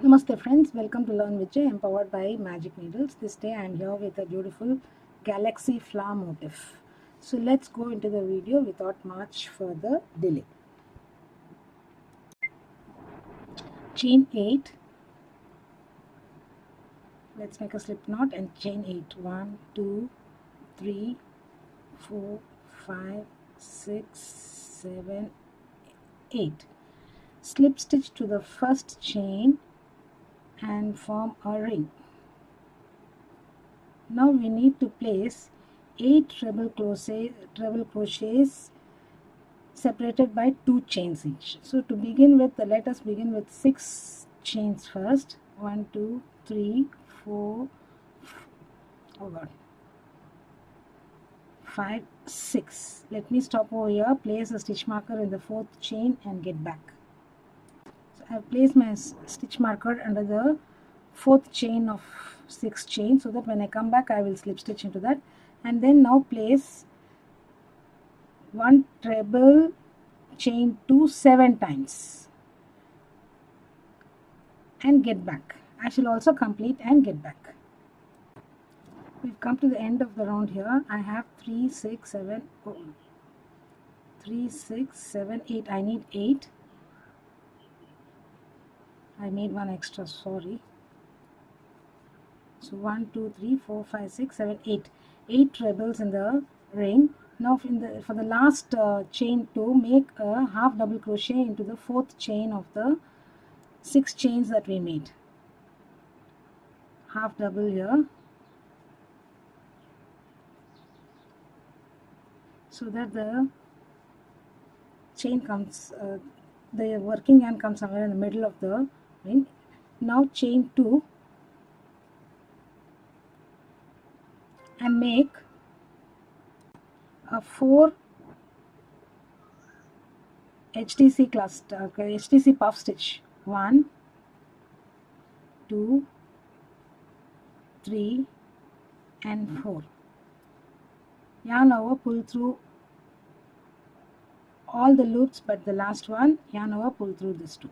Namaste friends, welcome to Learn with Jay, empowered by Magic Needles. This day I am here with a beautiful galaxy flower motif. So let's go into the video without much further delay. Chain 8. Let's make a slip knot and chain 8. 1, 2, 3, 4, 5, 6, 7, 8. Slip stitch to the first chain and form a ring. Now we need to place 8 treble crochets separated by 2 chains each. So to begin with, let us begin with 6 chains first. 1, 2, 3, 4, 5, 6. Let me stop over here, place a stitch marker in the 4th chain and get back. So I have placed my stitch marker under the 4th chain of 6 chains, so that when I come back I will slip stitch into that, and then now place 1 treble chain 2 7 times and get back. I shall also complete and get back. We've come to the end of the round here. I have 3, 6, 7, 8. I need 8. I made one extra, sorry. So 1, 2, 3, 4, 5, 6, 7, 8. 8 trebles in the ring. Now for the last chain 2, make a half double crochet into the 4th chain of the 6 chains that we made. Half double here, so that the chain comes, the working yarn comes somewhere in the middle of the ring. Now chain 2 and make a 4 HTC cluster, HTC puff stitch. 1, 2, 3 and 4. Yarn over, pull through all the loops but the last one, yarn over, pull through this 2.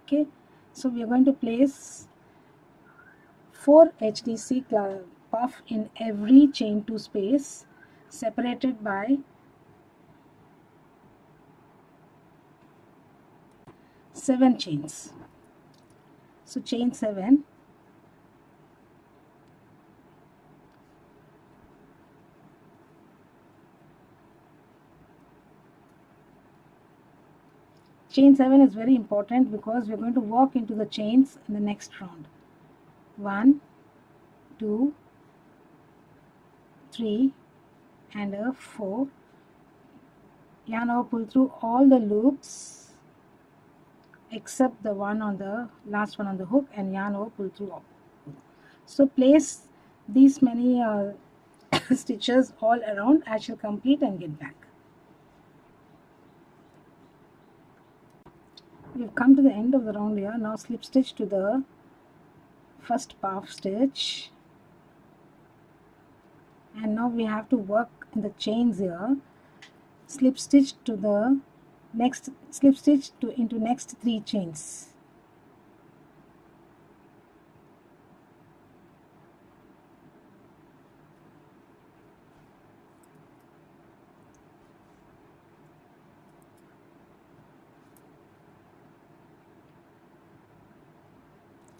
Okay, so we are going to place 4 HTC puff in every chain 2 space, separated by 7 chains. So chain 7, chain 7 is very important because we are going to walk into the chains in the next round. 1, 2, 3 and a 4. Yarn over, pull through all the loops except the one on the last one on the hook, and yarn over, pull through all. So place these many stitches all around. I shall complete and get back. We've come to the end of the round here. Now slip stitch to the first puff stitch, and now we have to work in the chains here. Slip stitch to the next, slip stitch into next 3 chains.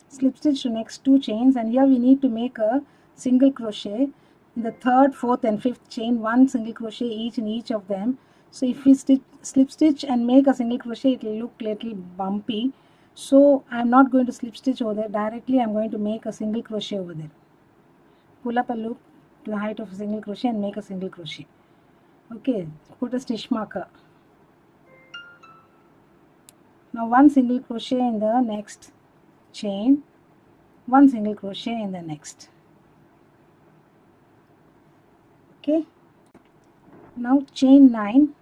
Slip stitch to next 2 chains, and here we need to make a single crochet in the 3rd, 4th and 5th chain. 1 single crochet each in each of them. So if we slip stitch and make a single crochet, it will look little bumpy. So I am not going to slip stitch over there directly. I am going to make a single crochet over there. Pull up a loop to the height of a single crochet and make a single crochet. Okay, put a stitch marker. Now 1 single crochet in the next chain, 1 single crochet in the next. Okay, now chain 9,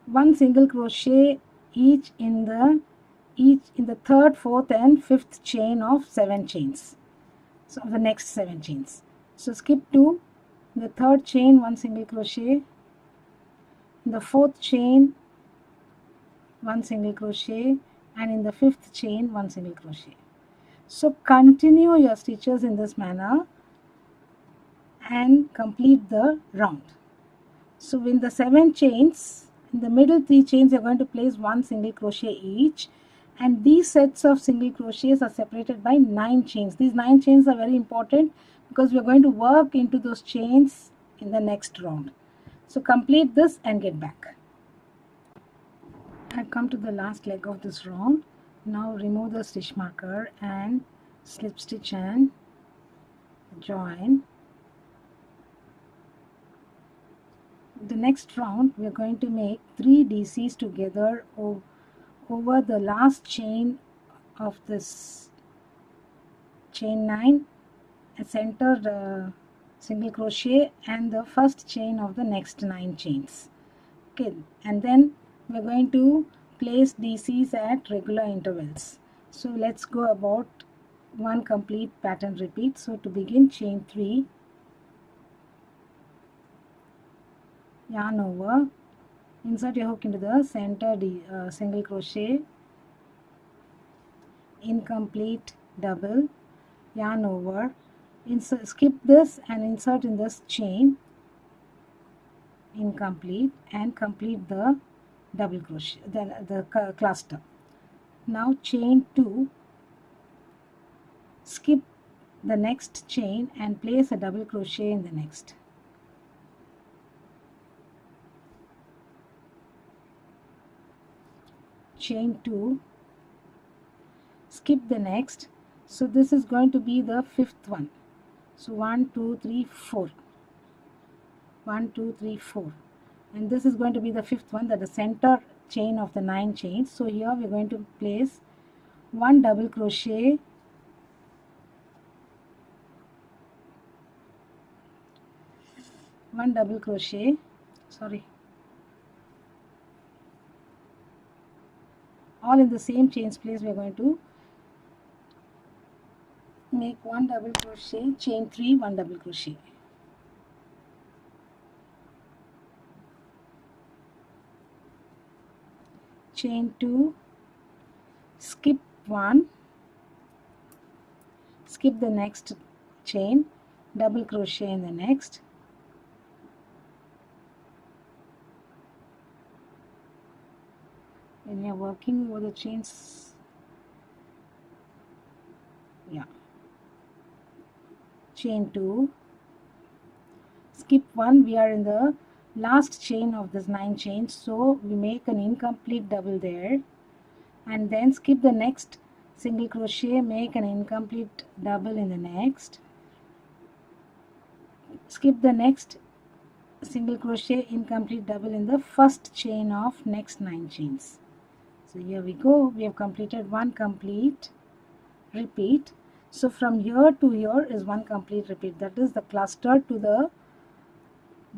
one single crochet each in the 3rd, 4th and 5th chain of 7 chains. so the next 7 chains. So skip 2, the third chain 1 single crochet, in the fourth chain 1 single crochet, and in the fifth chain 1 single crochet. So continue your stitches in this manner and complete the round. So in the 7 chains, in the middle 3 chains you are going to place 1 single crochet each, and these sets of single crochets are separated by 9 chains. These 9 chains are very important because we are going to work into those chains in the next round. So complete this and get back. I've come to the last leg of this round. Now remove the stitch marker and slip stitch and join. The next round we are going to make 3 DCs together over the last chain of this chain 9, a centered single crochet, and the first chain of the next 9 chains. Okay, and then we're going to place DCs at regular intervals. So let's go about one complete pattern repeat. So to begin, chain 3, yarn over, insert your hook into the center single crochet, incomplete double, yarn over, skip this and insert in this chain, incomplete, and complete the double crochet, the cluster. Now chain 2, skip the next chain and place a double crochet in the next. Chain 2, skip the next. So this is going to be the 5th one. So 1 2 3 4, 1 2 3 4, and this is going to be the 5th one, that the center chain of the 9 chains. So here we are going to place 1 double crochet, all in the same chains place. We are going to make 1 double crochet, chain 3, 1 double crochet, chain 2, skip 1, skip the next chain, double crochet in the next, when you are working over the chains, chain 2, skip 1, we are in the last chain of this 9 chains, so we make an incomplete double there, and then skip the next single crochet, make an incomplete double in the next, skip the next single crochet, incomplete double in the first chain of next 9 chains. So here we go, we have completed one complete repeat. So from here to here is one complete repeat, that is the cluster to the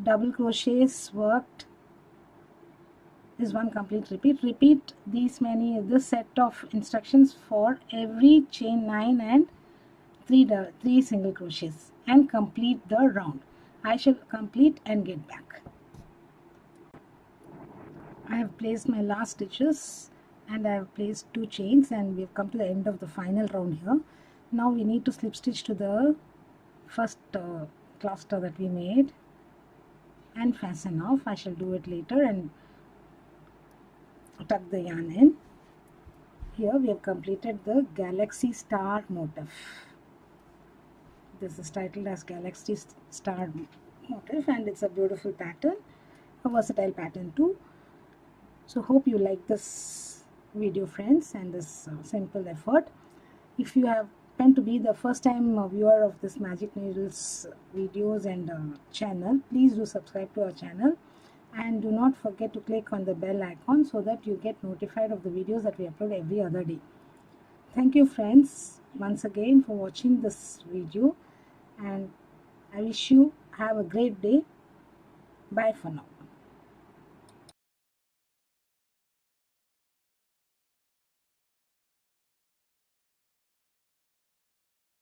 double crochets worked is one complete repeat. Repeat this set of instructions for every chain 9 and 3 single crochets and complete the round. I shall complete and get back. I have placed my last stitches and I have placed 2 chains, and we have come to the end of the final round here. Now we need to slip stitch to the first cluster that we made and fasten off. I shall do it later and tuck the yarn in. Here we have completed the Galaxy Star motif. This is titled as Galaxy Star motif, and it's a beautiful pattern, a versatile pattern too. So hope you like this video, friends, and this simple effort. If you happen to be the first time viewer of this Magic Needles videos and channel, please do subscribe to our channel, and do not forget to click on the bell icon so that you get notified of the videos that we upload every other day. Thank you, friends, once again for watching this video, and I wish you have a great day. Bye for now.